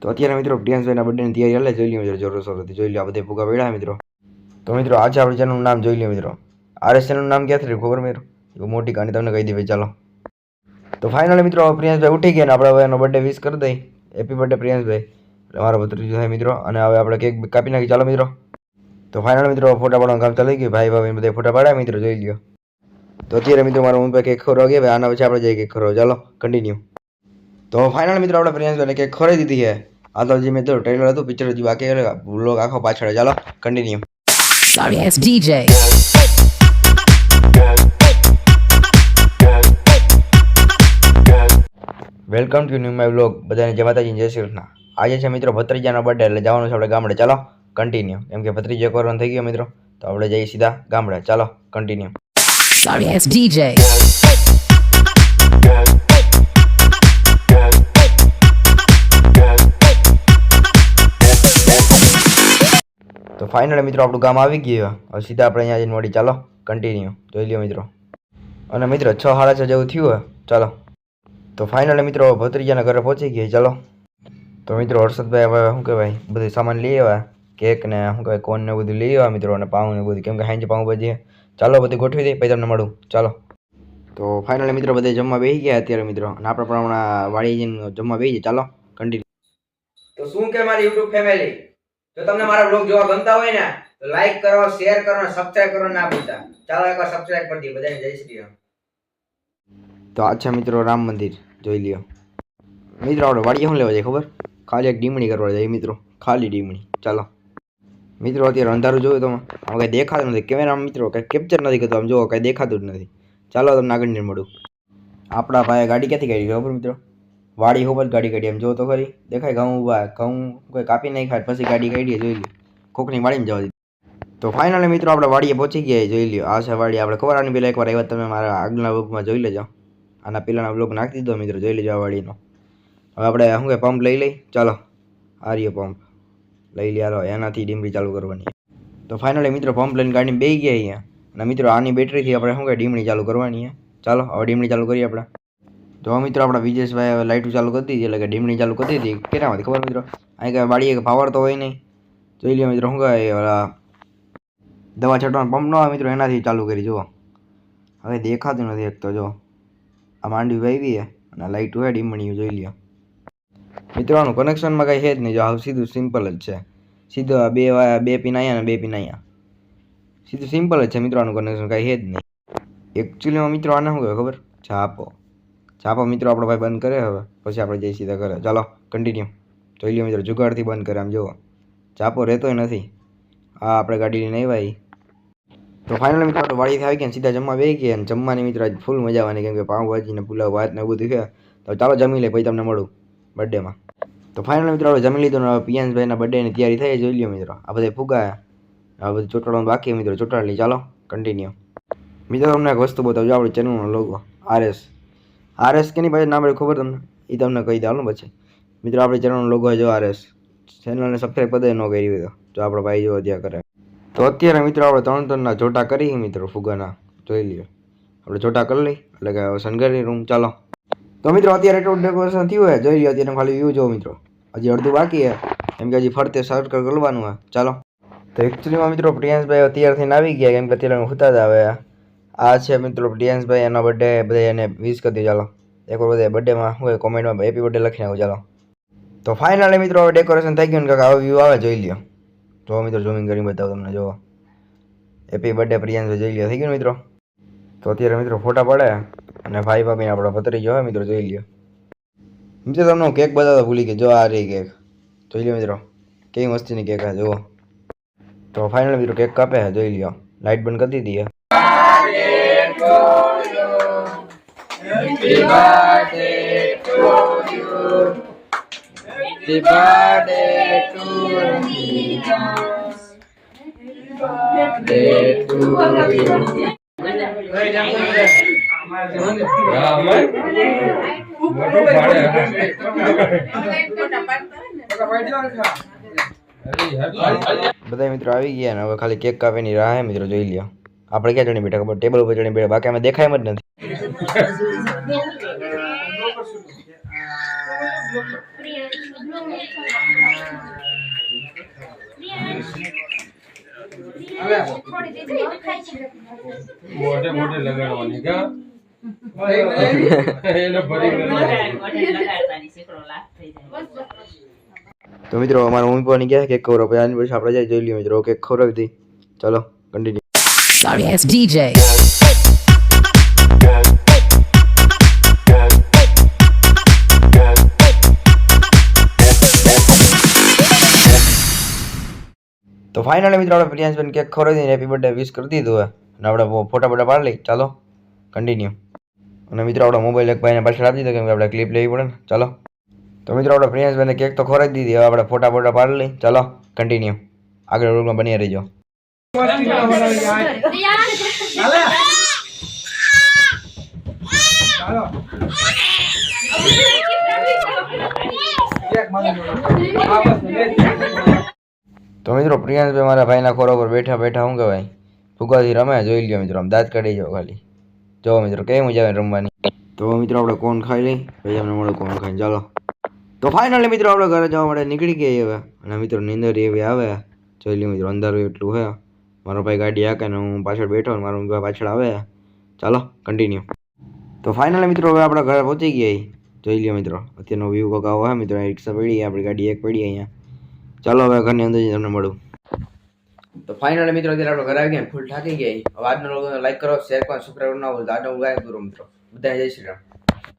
તો અત્યારે મિત્રો પ્રિયાંશભાઈના બર્થડેની તૈયારી હાલે જોઈ લ્યો મિત્રો જોરશોરથી જોઈ લો આ બધા ભૂગા પડ્યા મિત્રો. તો મિત્રો આજે આપણે ચેનલનું નામ જોઈ લ્યો મિત્રો. આરએસ ચેનલનું નામ ક્યાંથી રહ્યું ખબર મિત્રો? એવું મોટી કહાની તમને કહી દે ચાલો. તો ફાઇનલી મિત્રો પ્રિયાંશભાઈ ઉઠી ગયા ને આપણે હવે એનો બર્થડે વિશ કરી દઈ. હેપી બર્થડે પ્રિયાંશભાઈ. મારો ભત્રીજો છે મિત્રો અને હવે આપણે કેક કાપી નાખી ચાલો મિત્રો. તો ફાઇનલ મિત્રો ફોટા પાડવાનું કામ ચાલી ગયું. ભાઈ ભાઈ બધા ફોટા પાડ્યા મિત્રો જોઈ લ્યો. તો અત્યારે મિત્રો મારા મમ્મી કેક ખવડાવવા ગયા આના પછી આપણે જઈએ કેક ખવડાવવા ચાલો કન્ટિન્યુ. તો ફાઇનલ મિત્રો આપણે પ્રિયાંશભાઈને કેક ખવડાવી દીધી છે. આ તો જે મેં તો ટ્રેલર હતું પિક્ચર હજી બાકી વ્લોગ આખો પાછળ ચાલો continue. Sorry, it's DJ. Welcome to new my vlog. બધાને જય માતાજી જય શ્રી કૃષ્ણ. આજે છે મિત્રો ભત્રીજાનો બર્થડે એટલે જવાનું છે આપણે ગામડે ચાલો કન્ટિન્યુ. કેમ કે ભત્રીજો કરવાનો થઈ ગયો મિત્રો તો આપણે જઈએ સીધા ગામડે ચાલો કન્ટિન્યુ. Sorry, it's DJ. તો ફાઇનલી મિત્રો આપણું ગામ આવી ગયું. હવે સીધા આપણે અહીંયા જઈને મળી ચાલો કન્ટિન્યુ જોઈ લ્યો મિત્રો. અને મિત્રો 6:30 જેવું થયું હોય ચાલો. તો ફાઇનલી મિત્રો ભત્રીજાના ઘરે પહોંચી ગયા ચાલો. તો મિત્રો હર્ષદભાઈ હવે શું કહેવાય બધું સામાન લઈ આવ્યા કેક ને શું કહેવાય કોન ને બધું લઈ આવ્યા મિત્રો અને પાઉં ને બધું કેમ કે હાંજે પાઉં ભાજી ચાલો બધું ગોઠવી દઈએ પછી તમને મળું ચાલો. તો ફાઇનલી મિત્રો બધે જમવા બેસી ગયા અત્યારે મિત્રો અને આપણે પણ હમણાં વાડી જઈને જમવા બેસી જાય ચાલો કન્ટિન્યુ. તો શું કે મારી યુટ્યુબ ફેમિલી જો તમને મારા બ્લોગ જોવા ગમતા હોય ને તો લાઈક કરો શેર કરો અને સબસ્ક્રાઇબ કરો ના ભૂલતા ચાલો એકવાર સબસ્ક્રાઇબ કરી દઈએ બધાને જય શ્રી રામ. તો આ છે મિત્રો રામ મંદિર જોઈ લ્યો. મિત્રો આપણે વાડીએ શું લેવા જાય ખબર? ખાલી એક ડીમણી કરવા જાય મિત્રો ખાલી ડીમણી ચાલો. મિત્રો અત્યારે અંધારું જોયું તમે આમ કંઈ દેખાતું નથી કેમેરા મિત્રો કંઈ કેપ્ચર નથી કરતું આમ જોવો કંઈ દેખાતું જ નથી ચાલો તમને આગળ મળું. આપણા ભાઈ ગાડી ક્યાંથી કાઢી ખબર મિત્રો? વાડી ઉપર ગાડી કાઢી એમ જો તો ખરી દેખાય ઘઉં ઉભા ઘઉં કોઈ કાપી નહીં ખાય પછી ગાડી કાઢીએ જોઈ લ્યો કોકની વાડીમાં જવા દીધી. તો ફાઇનલી મિત્રો આપણે વાડીએ પહોંચી ગયા જોઈ લ્યો. આ છે વાડી આપણે ખબર આની પહેલાં એકવાર આવ્યા તમે મારા આગળના બ્લોગમાં જોઈ લેજો. આના પહેલાંના બ્લોગ નાખી દીધો મિત્રો જોઈ લેજો આ વાડીનો. હવે આપણે શું કે પંપ લઈ લઈ ચાલો. આ રહ્યો પંપ લઈ લ્યો એનાથી ડીમડી ચાલુ કરવાની. તો ફાઇનલી મિત્રો પંપ લઈને ગાડીમાં બેસી ગયા અહીંયા અને મિત્રો આની બેટરીથી આપણે શું કે ડીમડી ચાલુ કરવાની ચાલો હવે ડીમડી ચાલુ કરીએ આપણે. તો મિત્રો આપણા વિજેશભાઈ હવે લાઇટો ચાલુ કરી દીધી એટલે કે ડીમડી ચાલુ કરી દીધી કેટલામાંથી ખબર મિત્રો? અહીં કાંઈ વાડીએ પાવર તો હોય નહીં જોઈ લ્યો મિત્રો શું કહે દવા છાંટવાનો પંપ ન આવે મિત્રો એનાથી ચાલુ કરી જુઓ. હવે દેખાતું નથી એક તો જો આ માંડવી વાવી અને લાઇટ હોય ડીમણી જોઈ લ્યો. મિત્રો આનું કનેક્શનમાં કાંઈ છે જ નહીં જો આવું સીધું સિમ્પલ જ છે. સીધું બે પિન અહીંયા અને બે પિન અહીંયા સીધું સિમ્પલ જ છે મિત્રો આનું કનેક્શન કાંઈ છે જ નહીં. એકચ્યુઅલીમાં મિત્રો આને શું કહેવાય ખબર? છાપો મિત્રો આપણો ભાઈ બંધ કરે હવે પછી આપણે જઈ સીધા કરે ચાલો કન્ટિન્યુ. જોઈ લ્યો મિત્રો જુગાડથી બંધ કરે આમ જુઓ છાપો રહેતોય નથી. હા આપણે ગાડી લઈને આવ્યા. તો ફાઇનલી મિત્રો આપણે વાડીથી આવી ગયા સીધા જમવા બેસી ગયા અને જમવાની મિત્રો આજ ફૂલ મજા આવવાની કેમ કે પાઉંભાજી ને પુલાવ ભાત ને બધું છે. તો ચાલો જમી લે પછી તમને મળું બર્થડેમાં. તો ફાઇનલી મિત્રો આપણે જમી લીધું ને પિયાંશભાઈના બર્થડેની તૈયારી થઈ જોઈ લ્યો મિત્રો. આ બધા ફુગાયા આ બધું ચોટાડવાનું બાકી મિત્રો ચોટાડી ચાલો કન્ટિન્યુ. મિત્રો તમને એક વસ્તુ બતાવજો આપણે ચેનલનો લોગો આરએસ કેની પાસે નામ પડે ખબર તમને? એ તમને કહી દે હાલો પછી મિત્રો આપણે ચેનલનો લોગો જો આરએસ ચેનલને સબસ્ક્રાઈબ બધાય ન કરી હોય તો જો આપણો ભાઈ જો ત્યાં કરે. તો અત્યારે મિત્રો આપણે 3 જોટા કરી મિત્રો ફુગાના જોઈ લ્યો. આપણે જોટા કરી લઈ એટલે કે શણગારી રૂમ ચાલો. તો મિત્રો અત્યારે એટલું ડેકોરેશન થયું હોય જોઈ લ્યો. અત્યારે ખાલી વ્યૂ જો મિત્રો હજી અડધું બાકી છે કેમ કે હજી ફરતે સર્કલ કરવાનું હોય ચાલો. તો એકચ્યુઅલીમાં મિત્રો પ્રિયાંશભાઈ તૈયાર થઈને આવી ગયા કેમ કે અત્યારે હુતા જ આવે. આ છે મિત્રો પ્રિયાંશભાઈ એનો બર્થડે બધા એને વિશ કરી દે ચાલો. એકવાર બધા બર્થડેમાં હોય કોમેન્ટમાં હેપી બર્થડે લખી નાખો ચાલો. તો ફાઇનલી મિત્રો હવે ડેકોરેશન થઈ ગયું ને કાંઈક આવો વ્યૂ આવે જોઈ લ્યો. જો મિત્રો ઝૂમિંગ કરી બતાવો તમને જો હેપી બર્થડે પ્રિયાંશભાઈ જોઈ લ્યો થઈ ગયું મિત્રો. તો અત્યારે મિત્રો ફોટા પડે અને ભાઈ ભાભીને આપણો ભત્રીજો હોય મિત્રો જોઈ લ્યો. મિત્રો તમને હું કેક બતાવતો ભૂલી ગયો જો આ રહી કેક જોઈ લ્યો મિત્રો કેવી મસ્તીની કેક છે જુઓ. તો ફાઇનલ મિત્રો કેક કાપે છે જોઈ લ્યો. લાઇટ બંધ કરી દીધી Happy birthday to you. Happy birthday to you. Happy birthday to you. બધા મિત્રો આવી ગયા ને હવે ખાલી કેક કાપીની રાહ મિત્રો જોઈ લ્યો. આપણે ક્યાં ચડી બેઠા ખબર? ટેબલ ઉપર ચડી બેઠા બાકી અમે દેખાય જ નથી. મોઢે મોઢે લગાડવાની કા એને ભરી તો મિત્રો અમારા મમ્મી પપ્પાની ગયા કેક ખવડાવો પછી આની પછી આપણે જાય જોઈ લઈએ મિત્રો કેક ખવડાવી દઈ ચાલો કન્ટિન્યુ Sorry ass DJ. તો ફાઇનલી મિત્રો આપણે પ્રિયાંશબેન કેક ખવડાવી દઈને હેપી બર્થડે વિશ કરી દીધું હોય અને આપણે ફોટા બોટા પાડી લઈ ચાલો કન્ટિન્યુ અને મિત્રો આપણો મોબાઈલ એક ભાઈને પાછળ આપી દીધો કેમ કે આપણે ક્લિપ લેવી પડે ને ચાલો તો મિત્રો આપણે પ્રિયાંશબેનને કેક તો ખવડાવી દીધી હવે આપણે ફોટા બોટા પાડી લઈ ચાલો કન્ટિન્યુ આગળ વ્લોગમાં બની રહેજો તો મિત્રો પ્રિયાંશભાઈ મારા ભાઈના ખોરા પર બેઠા બેઠા શું કહેવાય ફુગાથી રમે જોઈ લ્યો મિત્રો આમ દાંત કાઢી જાઓ ખાલી જો મિત્રો કેવી મજા આવે રમવાની તો મિત્રો આપણે કોણ ખાઈ લઈ પછી અમને મળે કોણ ખાઈને ચાલો તો ફાઇનલી મિત્રો આપણે ઘરે જવા માટે નીકળી ગયા હવે અને મિત્રો નીંદર એવી આવે જોઈ લ્યો મિત્રો અંધારું એટલું હે મારો ભાઈ ગાડી હાકે ને હું પાછળ બેઠો ને મારો ભાઈ પાછળ આવે ચાલો કન્ટિન્યુ તો ફાઇનલી મિત્રો હવે આપણે ઘરે પહોંચી ગયા જોઈ લ્યો મિત્રો અત્યારનો વ્યૂ કોક આવો હે મિત્રો રિક્ષા પડી આપણી ગાડી એક પડી અહીંયા ચાલો હવે ઘરની અંદર તમને મળું તો ફાઇનલી મિત્રો અત્યારે આપણે ઘરે આવી ગયા ફૂલ થાકી ગયા હવે આજનો લોકો લાઈક કરો શેર કરો સબસ્ક્રાઈબ ના ભૂલતા આજનો ગાય પૂરો મિત્રો બધા જય શ્રી રામ